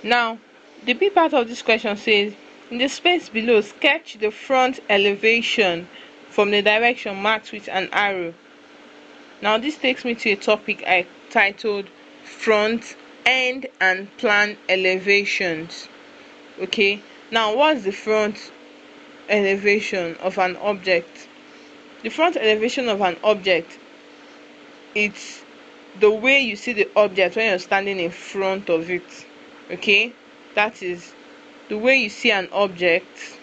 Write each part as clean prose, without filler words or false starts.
Now, the B part of this question says, in the space below, sketch the front elevation from the direction marked with an arrow. Now, this takes me to a topic I titled front end and plan elevations. Okay, now what's the front elevation of an object? The front elevation of an object, it's the way you see the object when you're standing in front of it. Okay, that is the way you see an object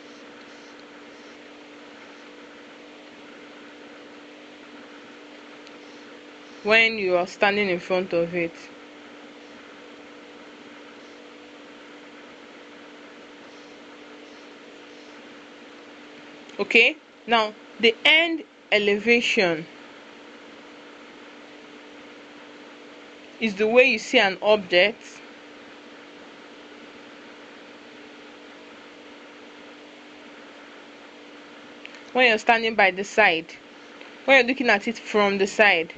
when you are standing in front of it. Okay, now the end elevation is the way you see an object when you're standing by the side, when you're looking at it from the side.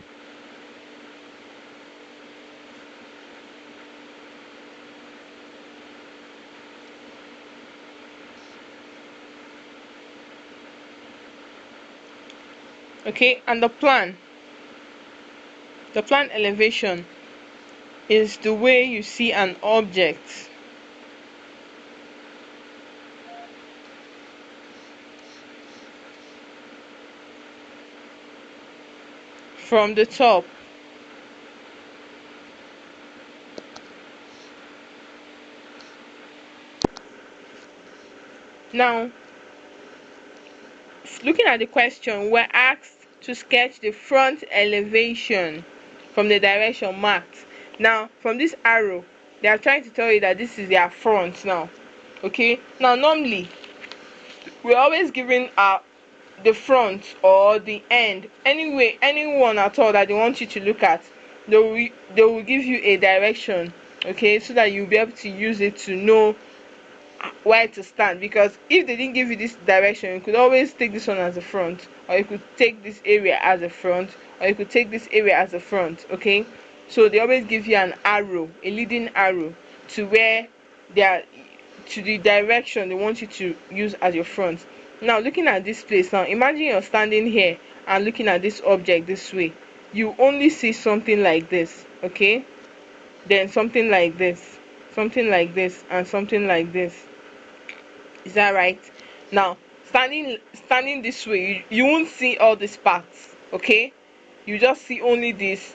Okay, and the plan elevation is the way you see an object from the top. Now, looking at the question, we're asked to sketch the front elevation from the direction marked. Now, from this arrow, they are trying to tell you that this is their front now. Okay, now normally we're always giving the front or the end, anyway, anyone at all that they want you to look at, they will give you a direction, okay, so that you'll be able to use it to know where to stand. Because if they didn't give you this direction, you could always take this one as a front, or you could take this area as a front, or you could take this area as a front. Okay, so they always give you an arrow, a leading arrow to where they are, to the direction they want you to use as your front. Now, looking at this place, now imagine you're standing here and looking at this object this way. You only see something like this. Okay, then something like this, something like this, and something like this. Is that right? Now, standing this way, you won't see all these parts. Okay, you just see only this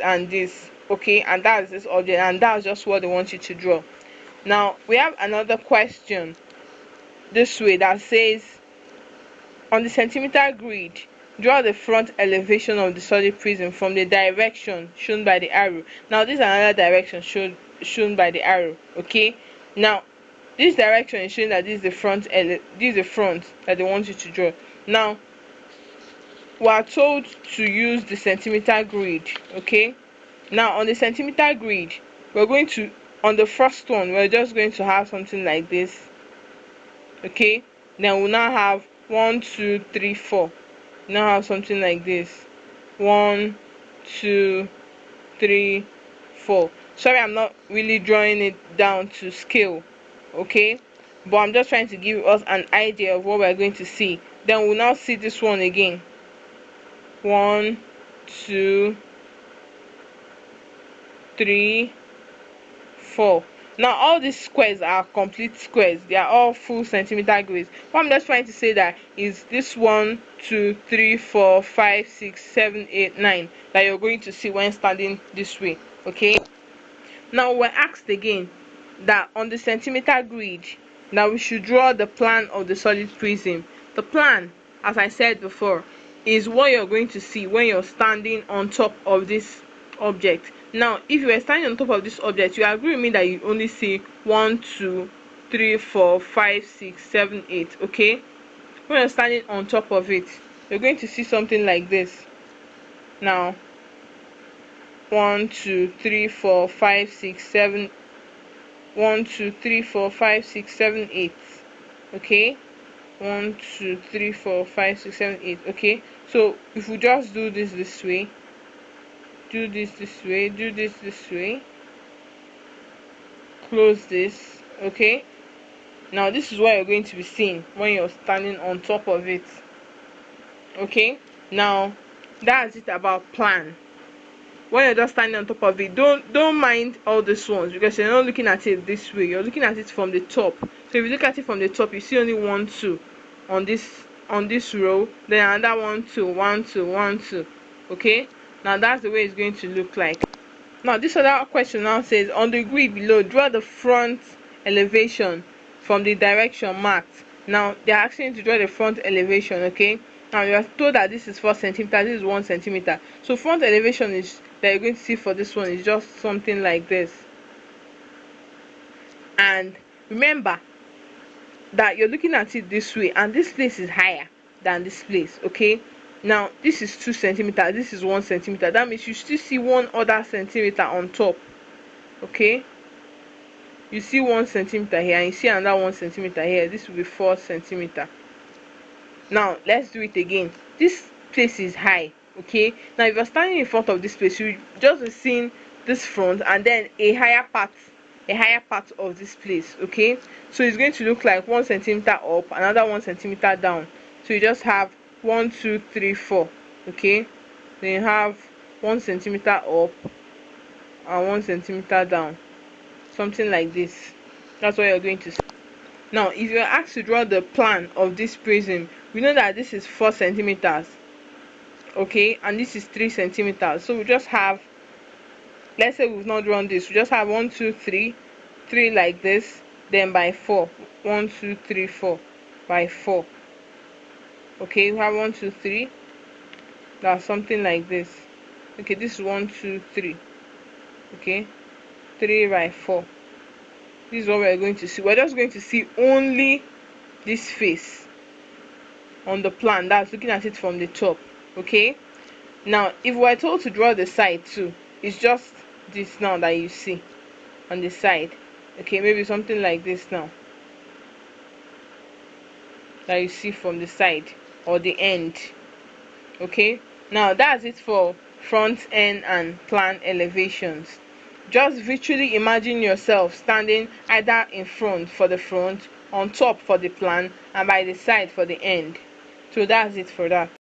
and this. Okay, and that's this object, and that's just what they want you to draw. Now, we have another question this way that says, on the centimeter grid, draw the front elevation of the solid prism from the direction shown by the arrow. Now, this is another direction shown by the arrow. Okay, now this direction is showing that this is the front that they want you to draw. Now, we are told to use the centimeter grid. Okay, now on the centimeter grid, we're going to, on the first one, we're just going to have something like this. Okay, then we'll now have 1 2 3 4. Now have something like this: 1 2 3 4. Sorry, I'm not really drawing it down to scale. Okay, but I'm just trying to give us an idea of what we're going to see. Then we'll now see this one again: 1 2 3 4. Now all these squares are complete squares, they are all full centimeter grids. What I'm just trying to say that is this 1 2 3 4 5 6 7 8 9 that you're going to see when standing this way. Okay, now we're asked again that on the centimeter grid, now we should draw the plan of the solid prism. The plan, as I said before, is what you're going to see when you're standing on top of this object. Now, if you are standing on top of this object, you agree with me that you only see 1 2 3 4 5 6 7 8. Okay, when you're standing on top of it, you're going to see something like this. Now, 1 2 3 4 5 6 7 1 2 3 4 5 6 7 8. Okay, 1 2 3 4 5 6 7 8. Okay, so if we just do this way, do this way, close this. Okay, now this is what you're going to be seeing when you're standing on top of it. Okay, now that's it about plan. When you're just standing on top of it, don't mind all these ones, because you're not looking at it this way, you're looking at it from the top. So if you look at it from the top, you see only 1 2 on this row, then another 1 2 1 2 1 2. Okay, now that's the way it's going to look like. Now this other question now says, on the grid below, draw the front elevation from the direction marked. Now they're asking you to draw the front elevation. Okay, now you are told that this is 4 centimeters, this is 1 centimeter. So front elevation is that you're going to see for this one is just something like this. And remember that you're looking at it this way, and this place is higher than this place. Okay, now this is 2 centimeters, this is 1 centimeter. That means you still see 1 other centimeter on top. Okay, you see 1 centimeter here, and you see another 1 centimeter here. This will be 4 centimeter. Now let's do it again. This place is high. Okay, now if you're standing in front of this place, you just be seeing this front and then a higher part of this place. Okay, so it's going to look like 1 centimeter up, another 1 centimeter down. So you just have 1 2 3 4. Okay, then you have 1 centimeter up and 1 centimeter down, something like this. That's what you're going to see. Now if you're asked to draw the plan of this prism, we know that this is 4 centimeters. Okay, and this is 3 centimeters. So we just have, let's say we've not drawn this, we just have 1 2 3 3 like this, then by 4, 1 2 3 4 by 4. Okay, we have 1 2 3, that's something like this. Okay, this is 1 2 3. Okay, 3 by 4. This is what we're going to see. We're just going to see only this face on the plan, that's looking at it from the top. Okay, now if we're told to draw the side too, it's just this now that you see on the side. Okay, maybe something like this now that you see from the side or the end. Okay, now that's it for front end and plan elevations. Just virtually imagine yourself standing either in front for the front, on top for the plan, and by the side for the end. So that's it for that.